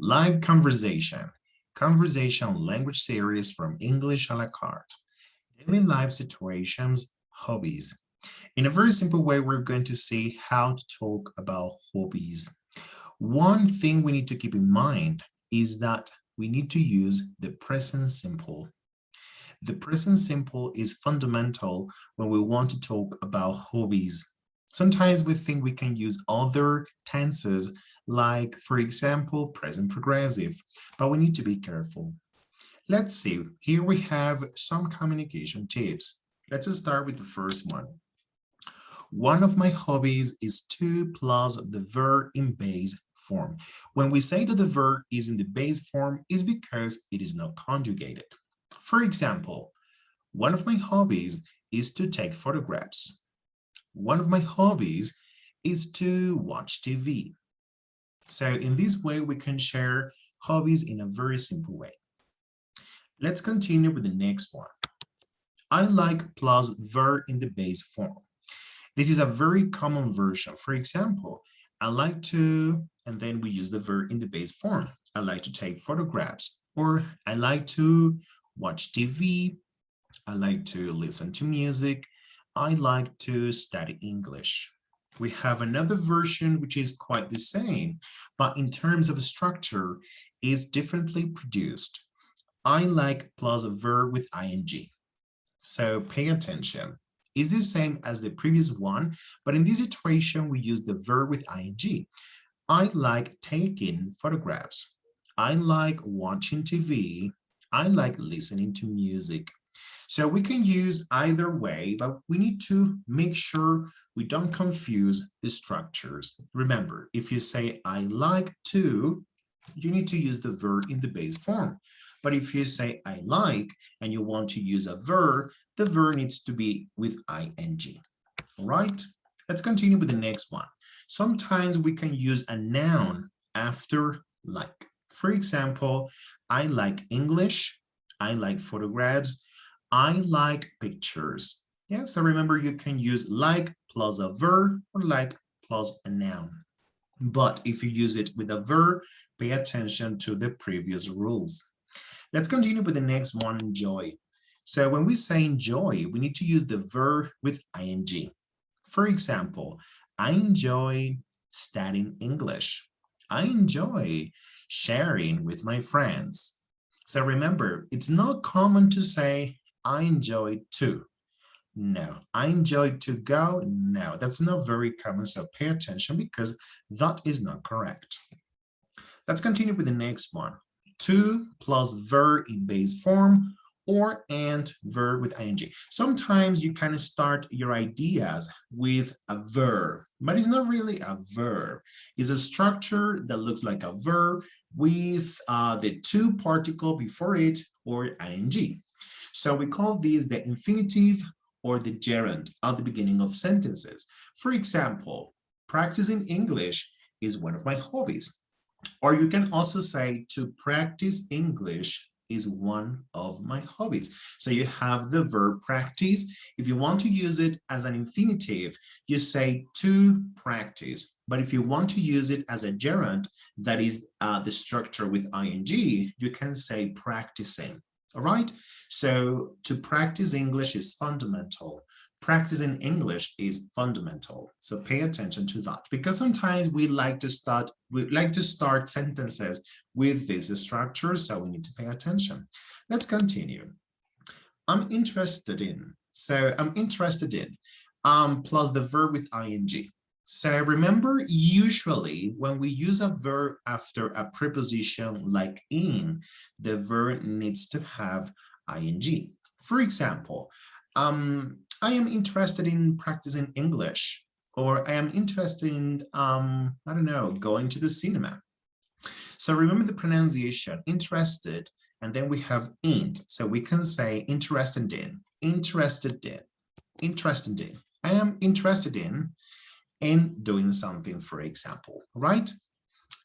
Live conversation. Conversation language series from English a la carte. Daily life situations, hobbies. In a very simple way, we're going to see how to talk about hobbies. One thing we need to keep in mind is that we need to use the present simple. The present simple is fundamental when we want to talk about hobbies. Sometimes we think we can use other tenses like, for example, present progressive, but we need to be careful. Let's see, here we have some communication tips. Let's start with the first one. One of my hobbies is to plus the verb in base form. When we say that the verb is in the base form, is because it is not conjugated. For example, one of my hobbies is to take photographs. One of my hobbies is to watch TV. So in this way, we can share hobbies in a very simple way. Let's continue with the next one. I like plus verb in the base form. This is a very common version. For example, I like to, and then we use the verb in the base form. I like to take photographs, or I like to watch TV. I like to listen to music. I like to study English. We have another version which is quite the same, but in terms of structure is differently produced. I like plus a verb with ing. So pay attention. It's the same as the previous one, but in this situation, we use the verb with ing. I like taking photographs. I like watching TV. I like listening to music. So we can use either way, but we need to make sure we don't confuse the structures. Remember, if you say I like to, you need to use the verb in the base form. But if you say I like and you want to use a verb, the verb needs to be with ing. All right, let's continue with the next one. Sometimes we can use a noun after like. For example, I like English. I like photographs. I like pictures. Yeah, so remember you can use like plus a verb or like plus a noun. But if you use it with a verb, pay attention to the previous rules. Let's continue with the next one, enjoy. So when we say enjoy, we need to use the verb with ing. For example, I enjoy studying English. I enjoy sharing with my friends. So remember, it's not common to say, I enjoy to. No, I enjoy to go. No, that's not very common. So pay attention because that is not correct. Let's continue with the next one. To plus verb in base form or and verb with ing. Sometimes you kind of start your ideas with a verb, but it's not really a verb. It's a structure that looks like a verb with the to particle before it or ing. So we call these the infinitive or the gerund at the beginning of sentences. For example, practicing English is one of my hobbies. Or you can also say to practice English is one of my hobbies. So you have the verb practice. If you want to use it as an infinitive, you say to practice. But if you want to use it as a gerund, that is the structure with ing, you can say practicing. All right. So to practice English is fundamental. Practicing English is fundamental. So pay attention to that because sometimes we like to start sentences with this structure, so we need to pay attention. Let's continue. I'm interested in. So I'm interested in plus the verb with ing. So remember, usually when we use a verb after a preposition like in, the verb needs to have ing. For example, I am interested in practicing English, or I am interested in, I don't know, going to the cinema. So remember the pronunciation, interested, and then we have in. So we can say interested in, interested in, interested in. I am interested in doing something, for example, right?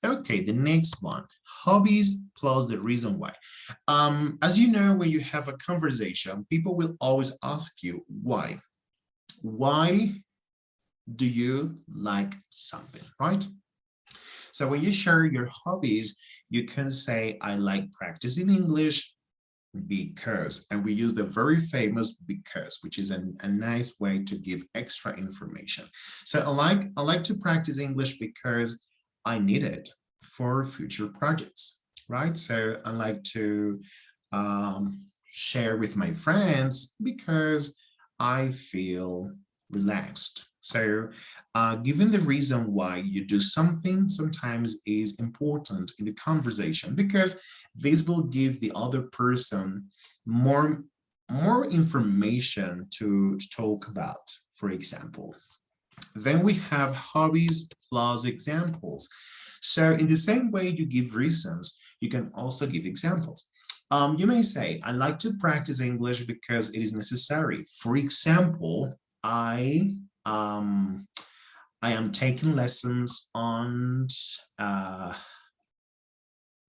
Okay, the next one, hobbies plus the reason why. As you know, when you have a conversation, people will always ask you why. Why do you like something, right? So when you share your hobbies, you can say, I like practicing English because, and we use the very famous because, which is a nice way to give extra information. So I like to practice English because I need it for future projects, right? So I like to share with my friends because I feel relaxed. So, given the reason why you do something sometimes is important in the conversation because this will give the other person more more information to talk about, for example. Then we have hobbies plus examples. So in the same way you give reasons, you can also give examples. You may say, I like to practice English because it is necessary. For example, um, I am taking lessons on uh,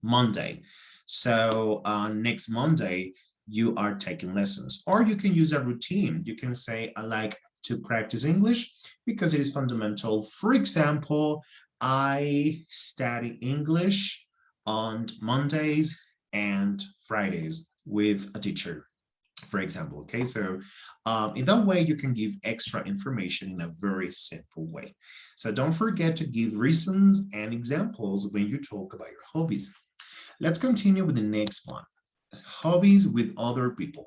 Monday. So next Monday, you are taking lessons. Or you can use a routine. You can say, I like to practice English because it is fundamental. For example, I study English on Mondays and Fridays with a teacher, for example. Okay, so in that way, you can give extra information in a very simple way. So don't forget to give reasons and examples when you talk about your hobbies. Let's continue with the next one. Hobbies with other people.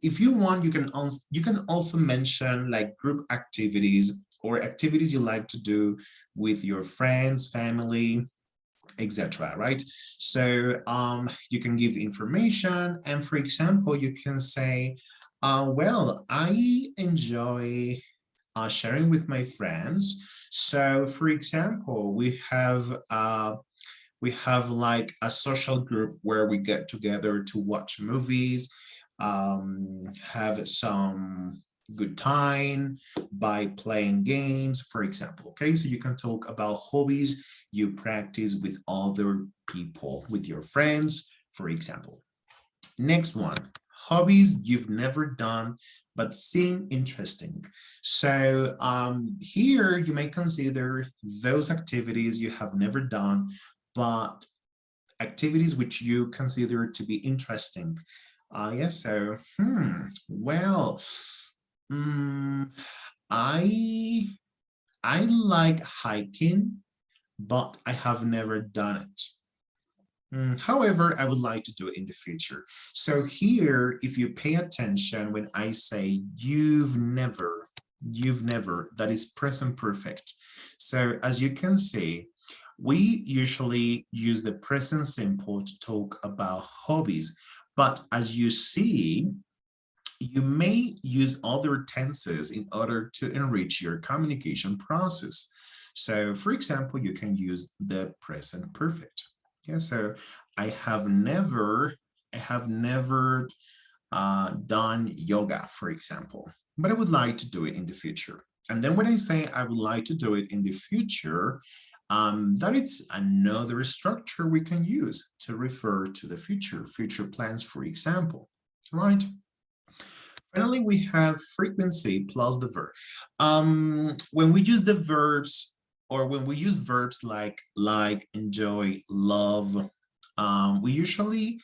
If you want, you can also mention like group activities or activities you like to do with your friends, family, etc. Right? So you can give information, and for example, you can say, "Well, I enjoy sharing with my friends. So, for example, we have like a social group where we get together to watch movies, have some good time by playing games, for example. Okay, so you can talk about hobbies you practice with other people, with your friends, for example. Next one, hobbies you've never done but seem interesting. So here you may consider those activities you have never done, but activities which you consider to be interesting. Yes, so, well, mm, I I like hiking, but I have never done it. However, I would like to do it in the future. So here, if you pay attention when I say you've never, that is present perfect. So as you can see, we usually use the present simple to talk about hobbies. But as you see, you may use other tenses in order to enrich your communication process. So for example, you can use the present perfect. Yeah, so I have never, I have never done yoga, for example, but I would like to do it in the future. And then when I say I would like to do it in the future, that it's another structure we can use to refer to the future plans, for example, right? Finally, we have frequency plus the verb. When we use the verbs, or when we use verbs like, enjoy, love, we usually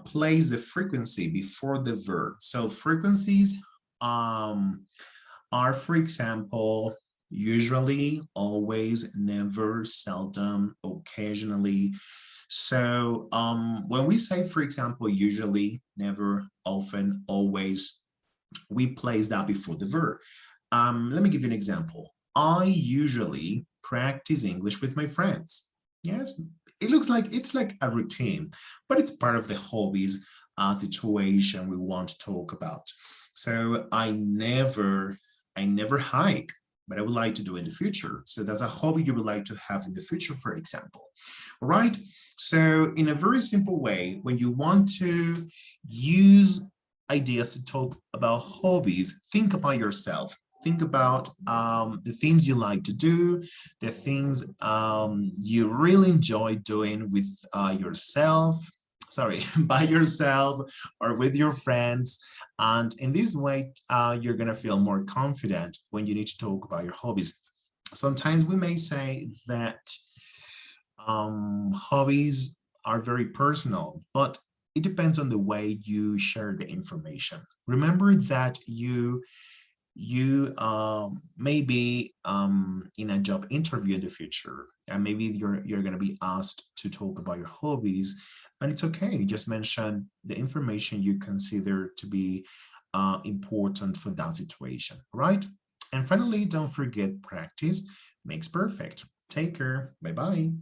place the frequency before the verb. So frequencies are, for example, usually, always, never, seldom, occasionally. So when we say, for example, usually, never, often, always, we place that before the verb. Let me give you an example. I usually practice English with my friends. Yes, it looks like it's like a routine, but it's part of the hobbies situation we want to talk about. So I never hike, but I would like to do in the future. So that's a hobby you would like to have in the future, for example. All right. So in a very simple way, when you want to use ideas to talk about hobbies, think about yourself. Think about the things you like to do, the things you really enjoy doing with yourself, sorry, by yourself or with your friends. And in this way, you're going to feel more confident when you need to talk about your hobbies. Sometimes we may say that Hobbies are very personal, but it depends on the way you share the information. Remember that you may be in a job interview in the future, and maybe you're going to be asked to talk about your hobbies, and it's okay. You just mention the information you consider to be important for that situation, right? And finally, don't forget, practice makes perfect. Take care. Bye bye.